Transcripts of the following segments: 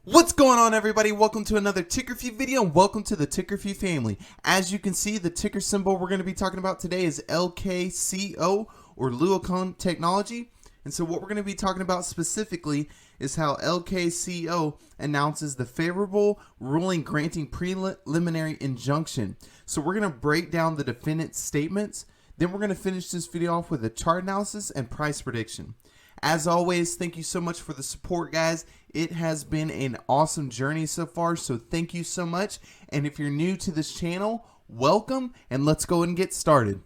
What's going on, everybody? Welcome to another TickerFew video and welcome to the TickerFew family. As you can see, the ticker symbol we're going to be talking about today is LKCO, or Luokung technology. And so what we're going to be talking about specifically is how LKCO announces the favorable ruling granting preliminary injunction. So we're going to break down the defendant's statements. Then we're going to finish this video off with a chart analysis and price prediction. As always, thank you so much for the support, guys. It has been an awesome journey so far, so thank you so much. And if you're new to this channel, welcome, and let's go and get started.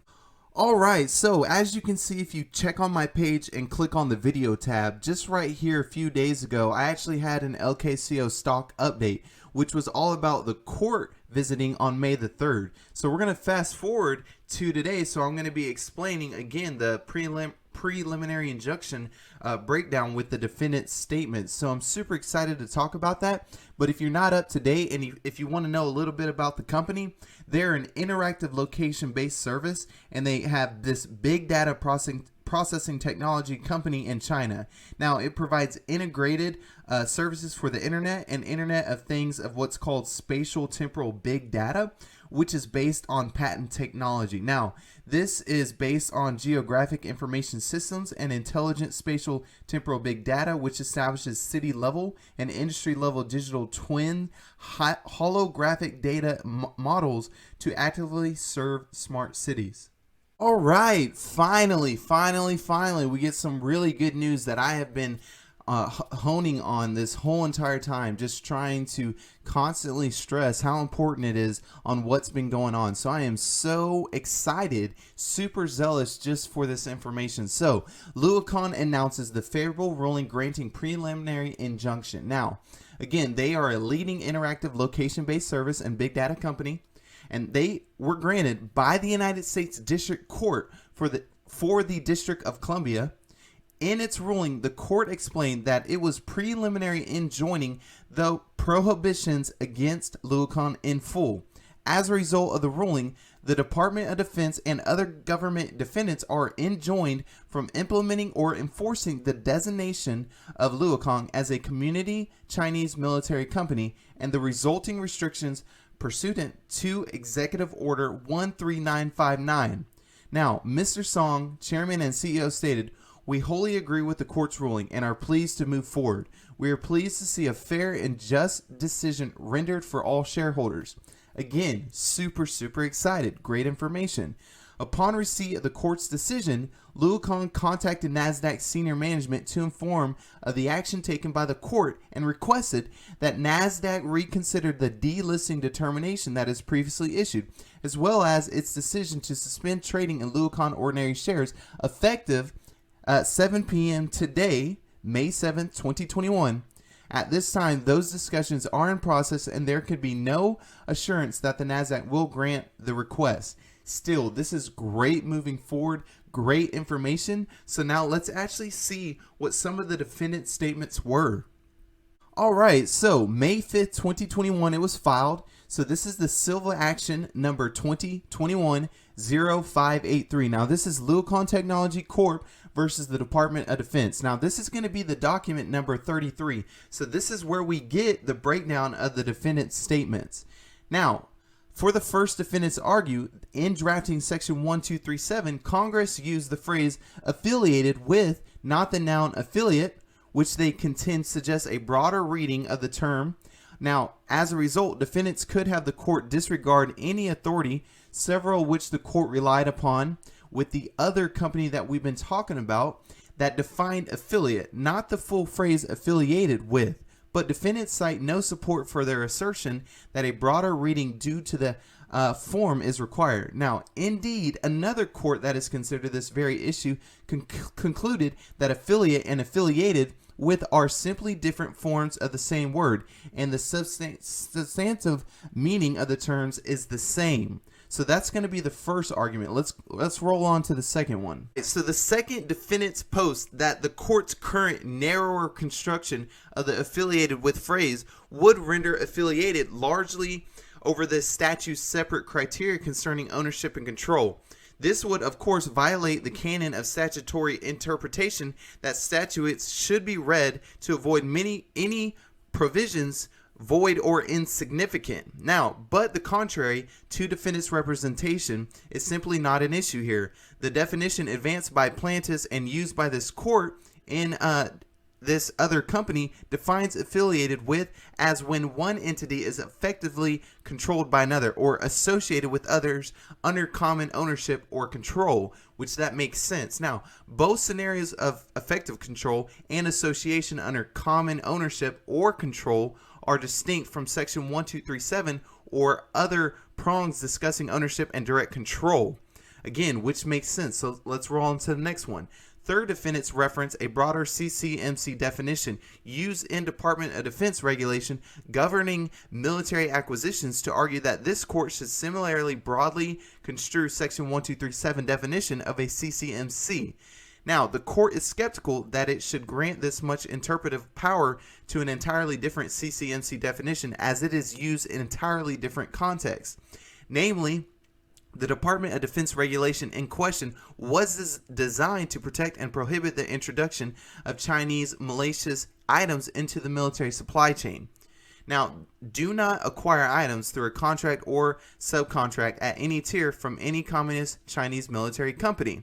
Alright, so as you can see, if you check on my page and click on the video tab, just right here a few days ago, I actually had an LKCO stock update, which was all about the court visiting on May the 3rd. So we're going to fast forward to today, so I'm going to be explaining again the preliminary injunction breakdown with the defendant's statements. So I'm super excited to talk about that. But if you're not up to date and if you want to know a little bit about the company, they're an interactive location-based service, and they have this big data processing technology company in China. Now, it provides integrated services for the internet and Internet of Things of what's called spatial temporal big data, which is based on patent technology. Now, this is based on geographic information systems and intelligent spatial temporal big data, which establishes city level and industry level digital twin holographic data models to actively serve smart cities. All right, finally, we get some really good news that I have been honing on this whole entire time, just trying to constantly stress how important it is on what's been going on. So I am so excited, super zealous just for this information. So Luokung announces the favorable ruling granting preliminary injunction. Now, again, they are a leading interactive location-based service and big data company, and they were granted by the United States District Court for the District of Columbia. In its ruling, the court explained that it was preliminary enjoining the prohibitions against Luokung in full. As a result of the ruling, the Department of Defense and other government defendants are enjoined from implementing or enforcing the designation of Luokung as a community Chinese military company and the resulting restrictions pursuant to Executive Order 13959. Now, Mr. Song, Chairman and CEO, stated, "We wholly agree with the court's ruling and are pleased to move forward. We are pleased to see a fair and just decision rendered for all shareholders." Again, super excited. Great information. Upon receipt of the court's decision, Luokung contacted NASDAQ senior management to inform of the action taken by the court and requested that NASDAQ reconsider the delisting determination that is previously issued, as well as its decision to suspend trading in Luokung ordinary shares effective at 7 p.m. today, May 7th, 2021. At this time, those discussions are in process and there could be no assurance that the NASDAQ will grant the request. Still, this is great moving forward, great information. So now let's actually see what some of the defendant statements were. All right, so May 5th, 2021, it was filed. So this is the civil action number 2021-0583. Now this is Luokung Technology Corp versus the Department of Defense. Now this is going to be the document number 33. So this is where we get the breakdown of the defendant's statements. Now, for the first defendants argue, in drafting section 1237, Congress used the phrase affiliated with, not the noun affiliate, which they contend suggests a broader reading of the term. Now, as a result, defendants could have the court disregard any authority, several of which the court relied upon, with the other company that we've been talking about that defined affiliate, not the full phrase affiliated with. But defendants cite no support for their assertion that a broader reading due to the form is required. Now, indeed, another court that has considered this very issue concluded that affiliate and affiliated with are simply different forms of the same word, and the substantive meaning of the terms is the same. So that's going to be the first argument. Let's roll on to the second one. So the second defendants post that the court's current narrower construction of the affiliated with phrase would render affiliated largely over this statute's separate criteria concerning ownership and control. This would, of course, violate the canon of statutory interpretation that statutes should be read to avoid any provisions void or insignificant. Now, but the contrary to defendant's representation is simply not an issue here. The definition advanced by plaintiffs and used by this court in this other company defines affiliated with as when one entity is effectively controlled by another or associated with others under common ownership or control, which that makes sense. Now, both scenarios of effective control and association under common ownership or control are distinct from section 1237 or other prongs discussing ownership and direct control. Again, which makes sense. So let's roll on to the next one. Third, defendants reference a broader CCMC definition used in Department of Defense regulation governing military acquisitions to argue that this court should similarly broadly construe section 1237 definition of a CCMC. Now, the court is skeptical that it should grant this much interpretive power to an entirely different CCMC definition as it is used in entirely different contexts. Namely, the Department of Defense regulation in question was designed to protect and prohibit the introduction of Chinese malicious items into the military supply chain. Now, do not acquire items through a contract or subcontract at any tier from any communist Chinese military company.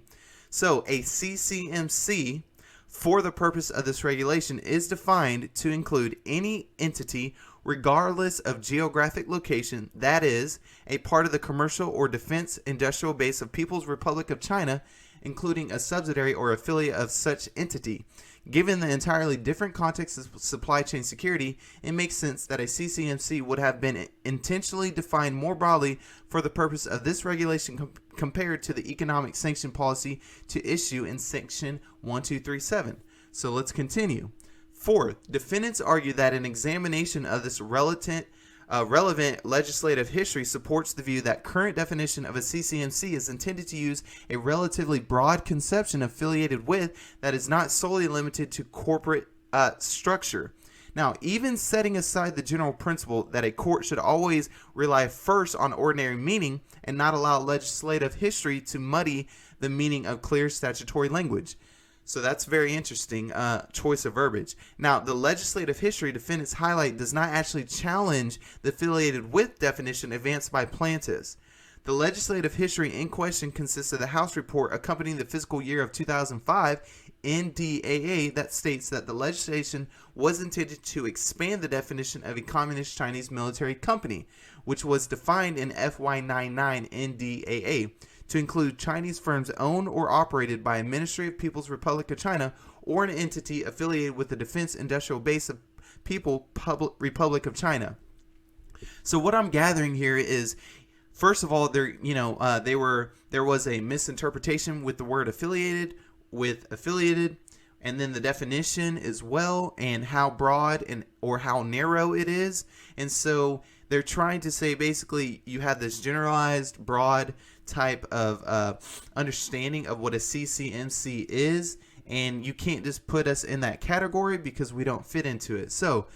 So, a CCMC, for the purpose of this regulation, is defined to include any entity regardless of geographic location that is a part of the commercial or defense industrial base of People's Republic of China, including a subsidiary or affiliate of such entity. Given the entirely different context of supply chain security, it makes sense that a CCMC would have been intentionally defined more broadly for the purpose of this regulation compared to the economic sanction policy to issue in section 1237. So let's continue. Fourth, defendants argue that an examination of this relevant legislative history supports the view that current definition of a CCMC is intended to use a relatively broad conception affiliated with that is not solely limited to corporate structure. Now, even setting aside the general principle that a court should always rely first on ordinary meaning and not allow legislative history to muddy the meaning of clear statutory language. So that's very interesting choice of verbiage. Now, the legislative history defendants highlight does not actually challenge the affiliated with definition advanced by plaintiffs. The legislative history in question consists of the House report accompanying the fiscal year of 2005 NDAA that states that the legislation was intended to expand the definition of a communist Chinese military company, which was defined in FY99 NDAA. to include Chinese firms owned or operated by a Ministry of People's Republic of China or an entity affiliated with the Defense Industrial Base of Republic of China. So what I'm gathering here is, first of all, there was a misinterpretation with the word affiliated, and then the definition as well, and how broad or how narrow it is. And so they're trying to say basically you have this generalized, broad type of understanding of what a CCMC is, and you can't just put us in that category because we don't fit into it. So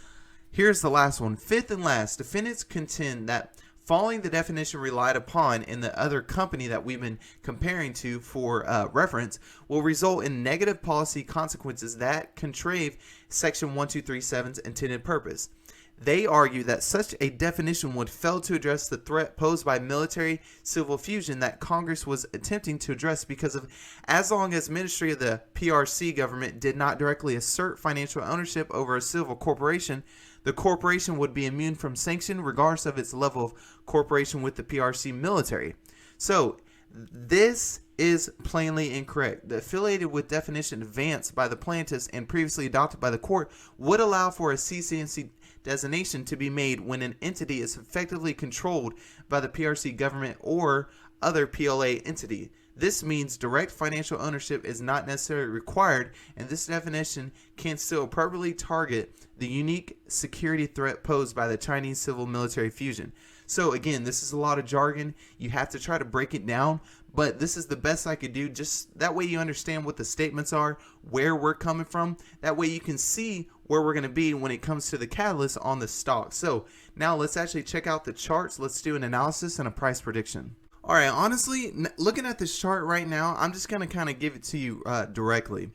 here's the last one. Fifth and last, defendants contend that following the definition relied upon in the other company that we've been comparing to for reference will result in negative policy consequences that contrave Section 1237's intended purpose. They argue that such a definition would fail to address the threat posed by military-civil fusion that Congress was attempting to address because of as long as Ministry of the PRC government did not directly assert financial ownership over a civil corporation, the corporation would be immune from sanction regardless of its level of cooperation with the PRC military. So this is plainly incorrect. The affiliated with definition advanced by the plaintiffs and previously adopted by the court would allow for a CCMC designation to be made when an entity is effectively controlled by the PRC government or other PLA entity. This means direct financial ownership is not necessarily required, and this definition can still appropriately target the unique security threat posed by the Chinese civil military fusion. So again, this is a lot of jargon. You have to try to break it down, but this is the best I could do. Just that way you understand what the statements are, where we're coming from. That way you can see where we're going to be when it comes to the catalyst on the stock. So now let's actually check out the charts. Let's do an analysis and a price prediction. All right, honestly, looking at this chart right now, I'm just going to kind of give it to you directly.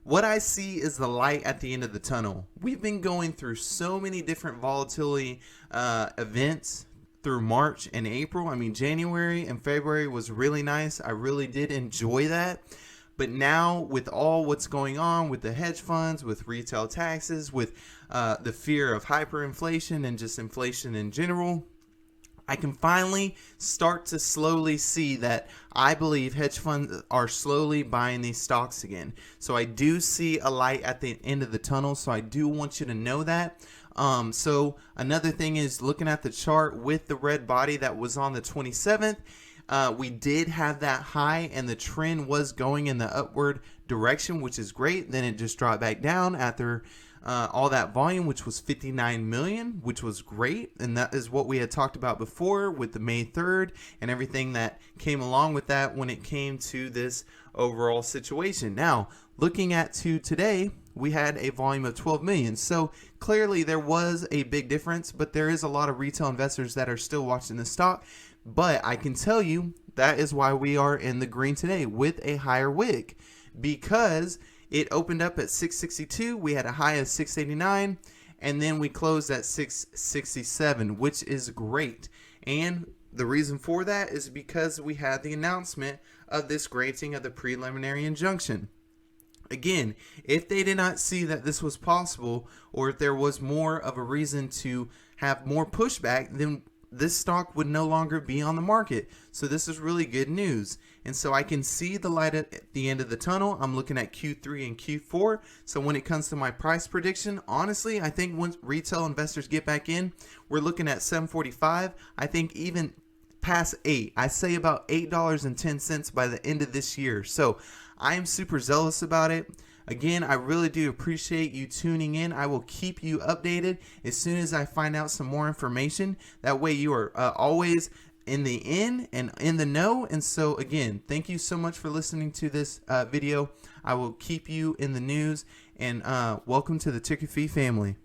What I see is the light at the end of the tunnel. We've been going through so many different volatility events through March and April. I mean, January and February was really nice. I really did enjoy that. But now with all what's going on with the hedge funds, with retail taxes, with the fear of hyperinflation and just inflation in general, I can finally start to slowly see that I believe hedge funds are slowly buying these stocks again. So I do see a light at the end of the tunnel. So I do want you to know that. So another thing is looking at the chart with the red body that was on the 27th. We did have that high and the trend was going in the upward direction, which is great. Then it just dropped back down after all that volume, which was 59 million, which was great. And that is what we had talked about before with the May 3rd and everything that came along with that when it came to this overall situation. Now, looking at today, we had a volume of 12 million. So clearly there was a big difference, but there is a lot of retail investors that are still watching the stock. But I can tell you that is why we are in the green today with a higher wick, because it opened up at 662. We had a high of 689, and then we closed at 667, which is great. And the reason for that is because we had the announcement of this granting of the preliminary injunction. Again, if they did not see that this was possible, or if there was more of a reason to have more pushback, then this stock would no longer be on the market. So this is really good news. And so I can see the light at the end of the tunnel. I'm looking at Q3 and Q4. So when it comes to my price prediction, honestly, I think once retail investors get back in, we're looking at $7.45. I think even past $8. I say about $8.10 by the end of this year. So I am super zealous about it. Again, I really do appreciate you tuning in. I will keep you updated as soon as I find out some more information. That way you are always in the in and in the know. And so again, thank you so much for listening to this video. I will keep you in the news, and welcome to the Ticker family.